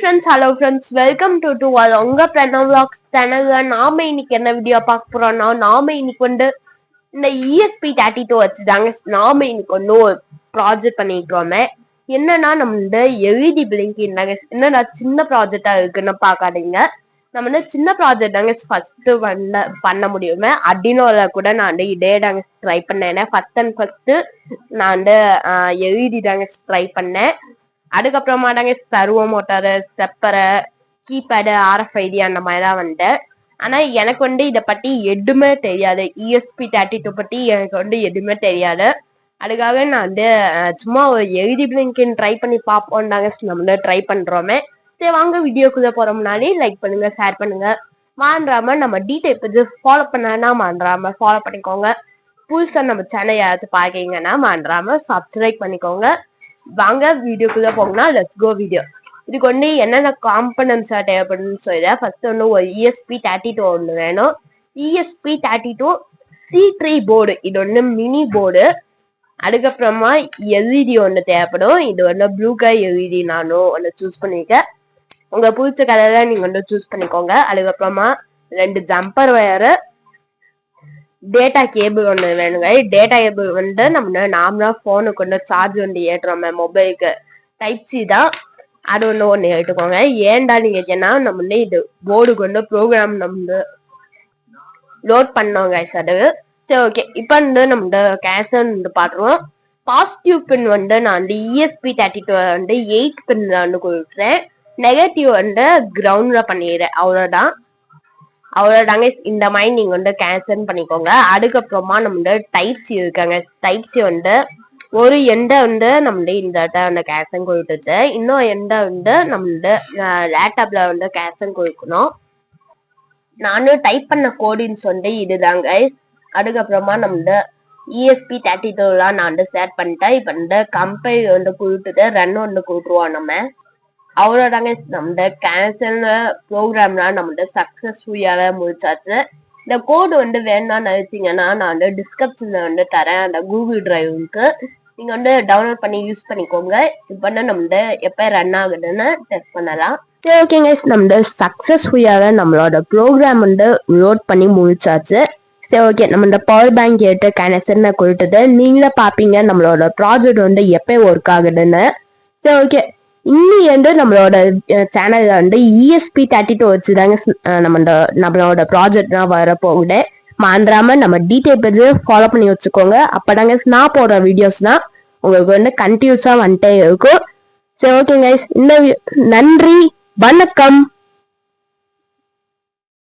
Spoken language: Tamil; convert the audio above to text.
hello friends, welcome to our உங்க Pranav Vlogs சேனல்ல நாம இன்னைக்கு என்ன வீடியோ பார்க்க போறோம்னா நாம இன்னைக்கு வந்து இந்த ESP32 வச்சுதாங்க நாம இன்னைக்கு வந்து ஒரு ப்ராஜெக்ட் பண்ணிக்கிறோமே. என்னன்னா நம்ம இந்த LED blinking தாங்க. என்னன்னா சின்ன ப்ராஜெக்டா இருக்குன்னு பாக்காதீங்க. நம்ம வந்து சின்ன ப்ராஜெக்ட் தாங்க ஃபர்ஸ்ட் பண்ண முடியுமே. Arduinoல கூட நான் வந்து இதே தாங்க ட்ரை பண்ணேன். ஃபர்ஸ்ட் நான் வந்து LED தாங்க ட்ரை பண்ணேன். அதுக்கப்புறமா தாங்க சர்வோ மோட்டாரு, ஸ்டெப்பரு, கீபேடு, RFID அந்த மாதிரிதான் வந்துட்டேன். ஆனா எனக்கு வந்து இதை பத்தி எதுவுமே தெரியாது. ESP32 பத்தி எனக்கு வந்து எதுவுமே தெரியாது. அதுக்காக நான் வந்து சும்மா ஒரு எழுதி பிளிங்கிங் ட்ரை பண்ணி பார்ப்போம் தாங்க நம்ம ட்ரை பண்றோமே. சரி வாங்க வீடியோக்குள்ள போற முன்னாடி லைக் பண்ணுங்க, ஷேர் பண்ணுங்க, மறந்துடாம நம்ம டீடைல் ஃபாலோ பண்ணா மறந்துடாம ஃபாலோ பண்ணிக்கோங்க. புதுசா நம்ம சேனல் யாராச்சும் பாக்கீங்கன்னா மறந்துடாம சப்ஸ்கிரைப் பண்ணிக்கோங்க. வாங்க வீடியோக்குள்ள போகணும்னா லெட்ஸ் கோ வீடியோ. இதுக்கு வந்து என்னென்ன காம்பனன்ட்ஸா தேவைப்படுன்னு சொல்லிடுறேன். ஃபர்ஸ்ட் வந்து ஒரு ESP32 ஒன்று வேணும். ESP32 C3 போர்டு, இது வந்து மினி போர்டு. அதுக்கப்புறமா LED ஒன்று தேவைப்படும். இது வந்து ப்ளூ கலர் LED நானும் ஒன்று சூஸ் பண்ணிருக்கேன். உங்க பிடிச்ச கலர்ல நீங்க வந்து சூஸ் பண்ணிக்கோங்க. அதுக்கப்புறமா 2 ஜம்பர் வயரு, டேட்டா கேபிள் ஒன்று வேணுங்க. டேட்டா கேபிள் வந்து நம்ம நார்மலா போனுக்கு வந்து சார்ஜ் வந்து ஏற்றுறோம், மொபைலுக்கு டைப் சி தான். அது ஒன்று ஏற்றுக்கோங்க. ஏன்டா நீங்க கேட்டீங்கன்னா நம்ம இது போர்டுக்கு வந்து ப்ரோக்ராம் நம்ம லோட் பண்ணோங்க. அது சரி ஓகே. இப்போ வந்து நம்ம கேஷன் வந்து பாத்துருவோம். பாசிட்டிவ் பின் வந்து நான் வந்து ESP32 வந்து 8 பின்ல வந்து கொடுக்குறேன். நெகட்டிவ் வந்து கிரவுண்ட்ல பண்ணிடுறேன். அவ்வளவுதாங்க. இந்த மாதிரி நீங்க வந்து கேன்சல் பண்ணிக்கோங்க. அதுக்கப்புறமா நம்ம டைப் சி இருக்காங்க. டைப் சி வந்து ஒரு எண்டை வந்து நம்ம இந்த கேன்சல் கொடுத்துட்டு இன்னும் எண்டை வந்து நம்ம லேப்டாப்ல வந்து கேன்சல் கொடுக்கணும். நானும் டைப் பண்ண கோடின்னு சொல்லி இதுதாங்க. அதுக்கப்புறமா நம்ம ESP32 நான் வந்து செட் பண்ணிட்டேன். இப்ப வந்து கம்பைல் வந்து கொடுத்துட்டு ரன் வந்து கொடுத்துருவோம் நம்ம. அவ்வளோதாங்க. நம்ம கேன்சல் ப்ரோக்ராம்லாம் நம்ம சக்சஸ்ஃபுல்லாக முடிச்சாச்சு. இந்த கோடு வந்து வேணும்னா நினைச்சீங்கன்னா நான் வந்து டிஸ்கிரிப்ஷன்ல வந்து தரேன். அந்த கூகுள் டிரைவுக்கு நீங்க வந்து டவுன்லோட் பண்ணி யூஸ் பண்ணிக்கோங்க. இப்போ வந்து நம்ம எப்போ ரன் ஆகுதுன்னு டெஸ்ட் பண்ணலாம். சரி ஓகேங்க. நம்ம சக்சஸ்ஃபுல்லாக நம்மளோட ப்ரோக்ராம் வந்து லோட் பண்ணி முடிச்சாச்சு. சரி ஓகே. நம்ம இந்த பவர் பேங்க் எடுத்து கனெக்ஷன் கொடுத்தது நீங்களே பார்ப்பீங்க நம்மளோட ப்ராஜெக்ட் வந்து எப்போ ஒர்க் ஆகுதுன்னு. சரி ஓகே. இன்னி வந்து நம்மளோட சேனல்ல வந்து ESP32 வச்சுதாங்க நம்மளோட ப்ராஜெக்ட்லாம் வரப்போகுது. மறந்துடாம நம்ம டீடைல் ஃபாலோ பண்ணி வச்சுக்கோங்க. அப்பதாங்க நான் போடுற வீடியோஸ்னா உங்களுக்கு வந்து கண்டினியூஸா வந்துட்டே இருக்கும். சரி ஓகே கைஸ். இந்த நன்றி, வணக்கம்.